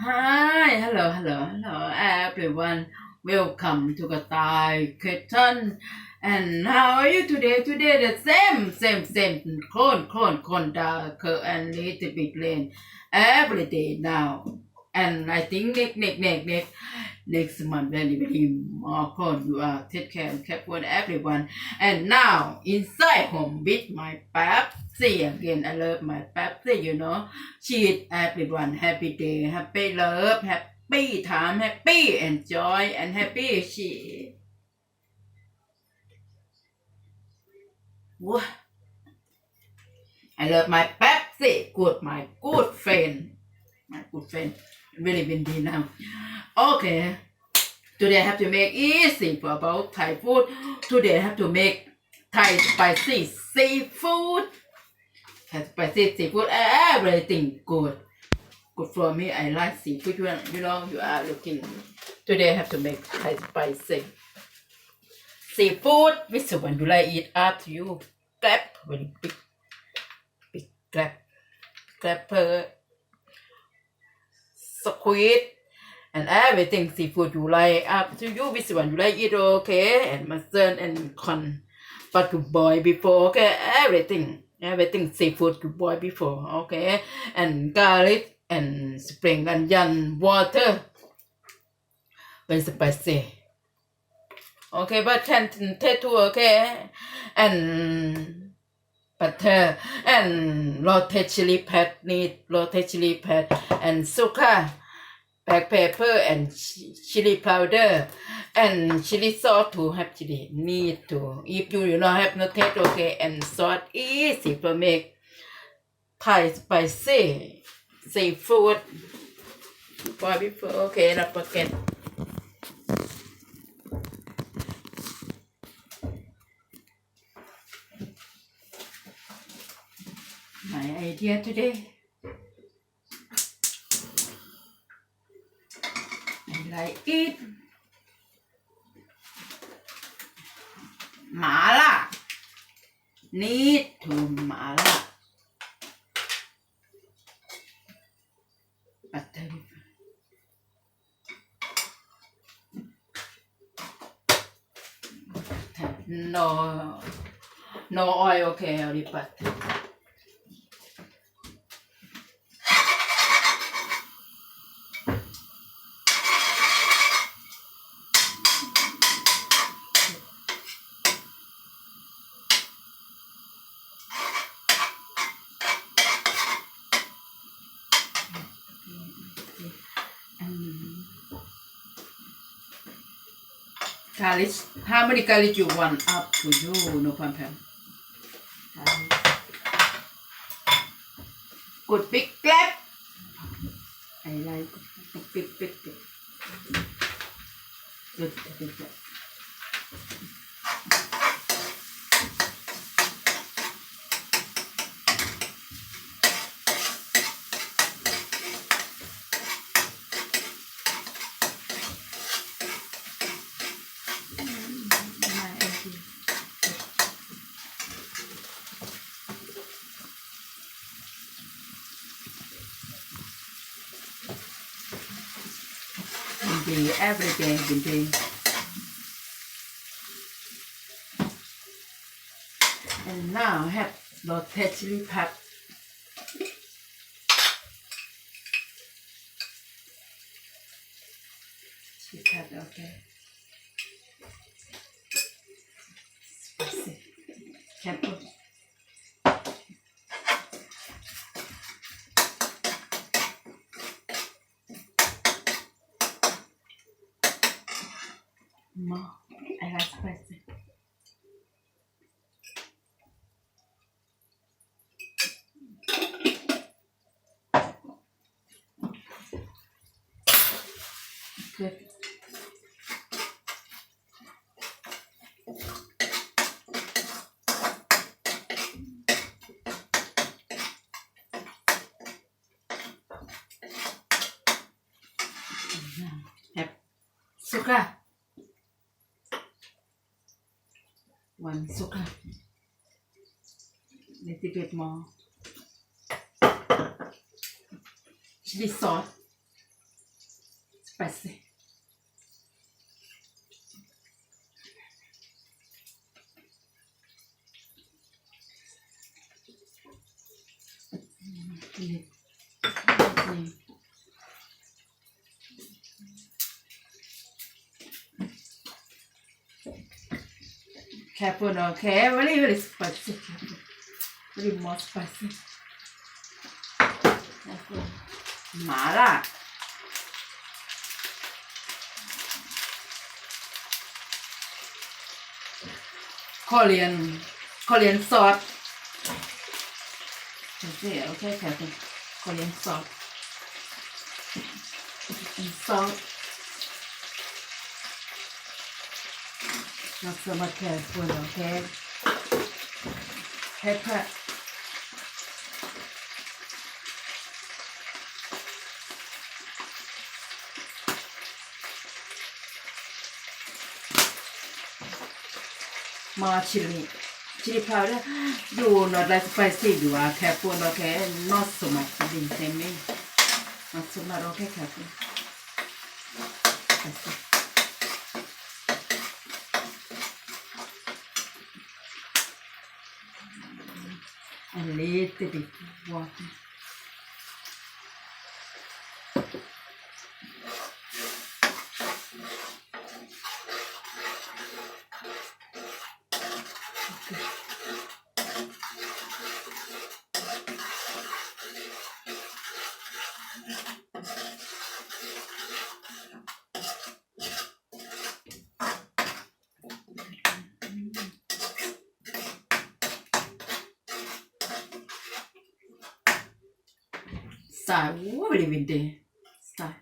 Hi, hello, everyone. Welcome to the Thai kitchen. And how are you today? Today the same. Clone, dark and little bit rain every day now. And I think next month very more cold. You are take care and careful everyone. And now inside home with my Pepsi again. I love my Pepsi. Cheat everyone happy day, happy love, happy time, happy enjoy, and happy cheat. I love my Pepsi, my good friend, really windy now. Okay, today I have to make easy for about Thai food. Today I have to make Thai spicy seafood. Spicy seafood, everything good. Good for me. I like seafood. You are looking. Today I have to make Thai spicy seafood. Which one you like eat after you grab very big grab per squid and everything seafood you like after you. Which one you like eat? Okay, and mustard and corn, but you boil before. Okay, everything seafood you boil before. Okay, and garlic and spring onion water very spicy. Okay, but 10 tattoo, okay, and butter and roasted chili pad and suka, black pepper and chili powder and chili sauce to have chili need to. If you not have no taste, okay, and salt easy to make Thai spicy seafood. Boil before, okay, not forget. My idea today. I like it. Mala. Need to mala. Butter. No oil, okay, only butter. Garlic. How many garlic you want? Up to you, no problem. Good big clap. I like big. Good. Every day. And now I have roasted chili pad. Chili pad, okay. Spicy. Can put. More. I like spicy. Good. Have suka. One suka. Little bit more. Chili sauce. spicy. Careful, okay? Very, very spicy. Very more spicy. Careful. Mala. Korean sauce. Okay, careful. Korean sauce. And salt. Not so much careful, okay? Pepper. More chili powder. You not like spicy, you are careful, okay? Not so much, same me. Not so much, okay, careful. A little bit water. Style, very windy. Style.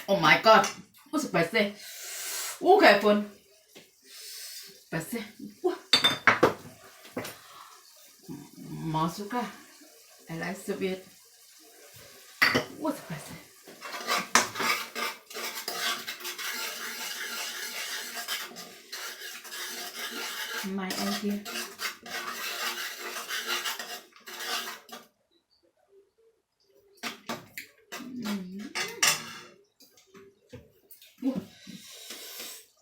Oh my god. What's spicy? Okay, fun. Spicy. More sugar. I like so bit. What's spicy? My idea.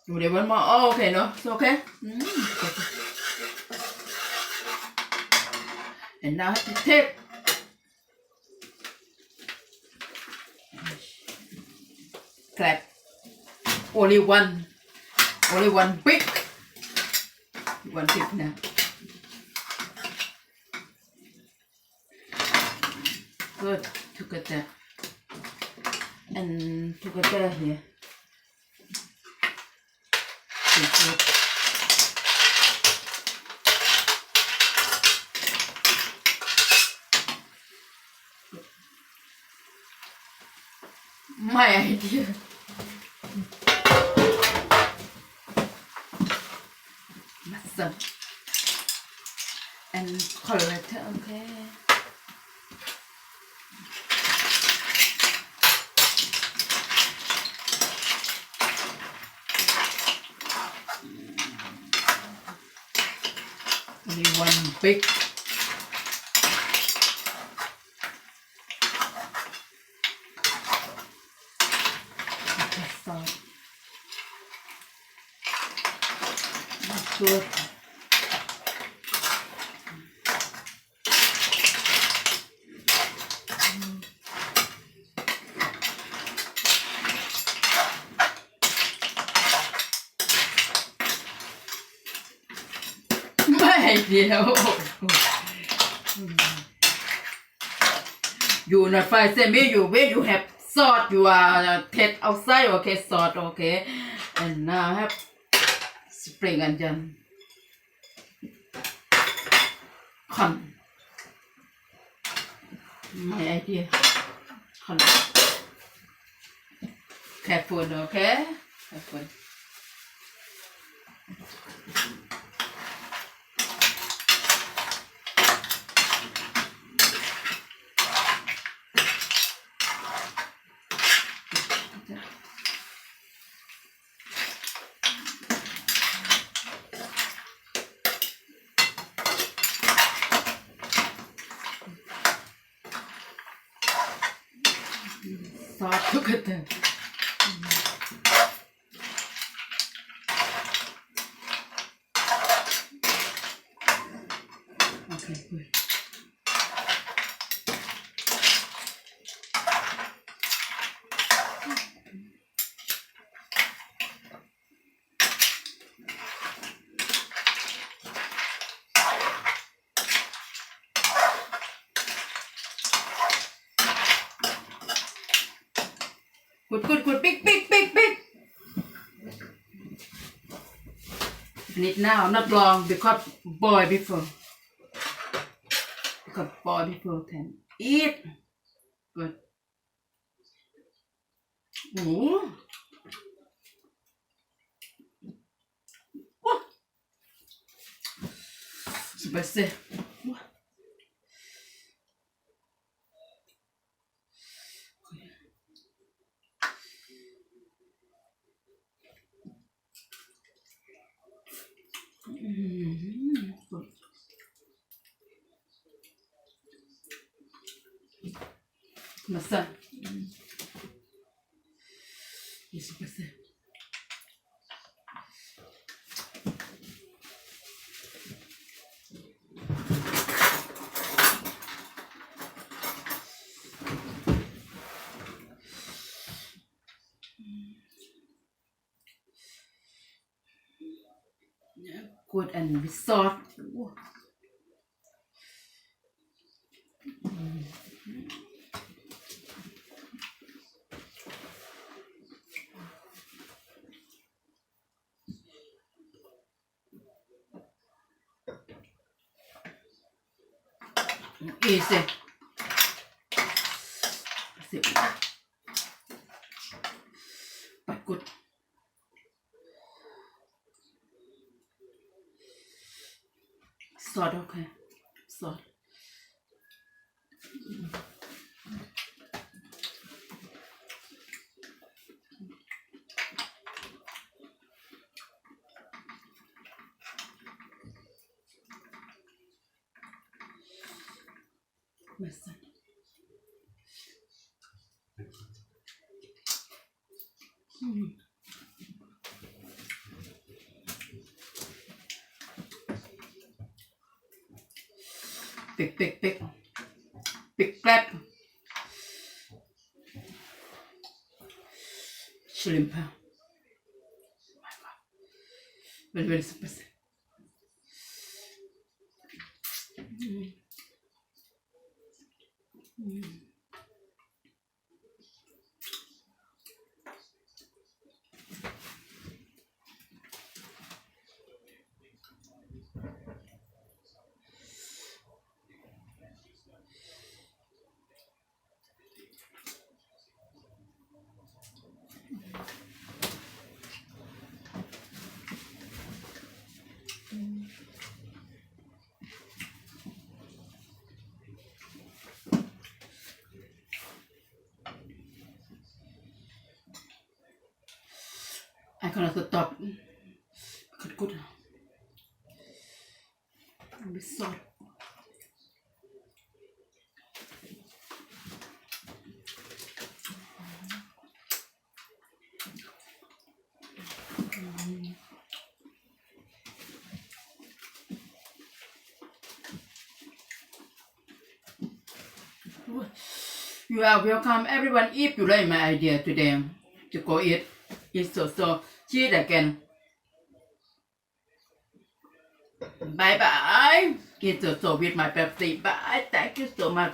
Do they want more? Oh, okay, no, it's okay. And now I have to take clap. Only one big. One big now. Good, together. And together here. Good. My idea. Muscle and colorator, okay. Only one big. Good. My idea. You not find same me. You when you have salt, you are take outside. Okay, salt. Okay, and now have spring onion. Con. My idea. Con. Careful, okay? Careful. sauce together. Okay, good. Good. Big. Need now, not long, because boy before can eat. Good. Ooh. Spicy. Good. Masa. Spicy. Good and with salt. Easy. But good. Salt, okay. Salt. Listen. Big clap. Shrimp. Oh my God. Very spicy. I cannot stop. Good. With salt. You are welcome. Everyone, if you like my idea today to go eat so cheat again. Bye. Eat so with my Pepsi. Bye. Thank you so much.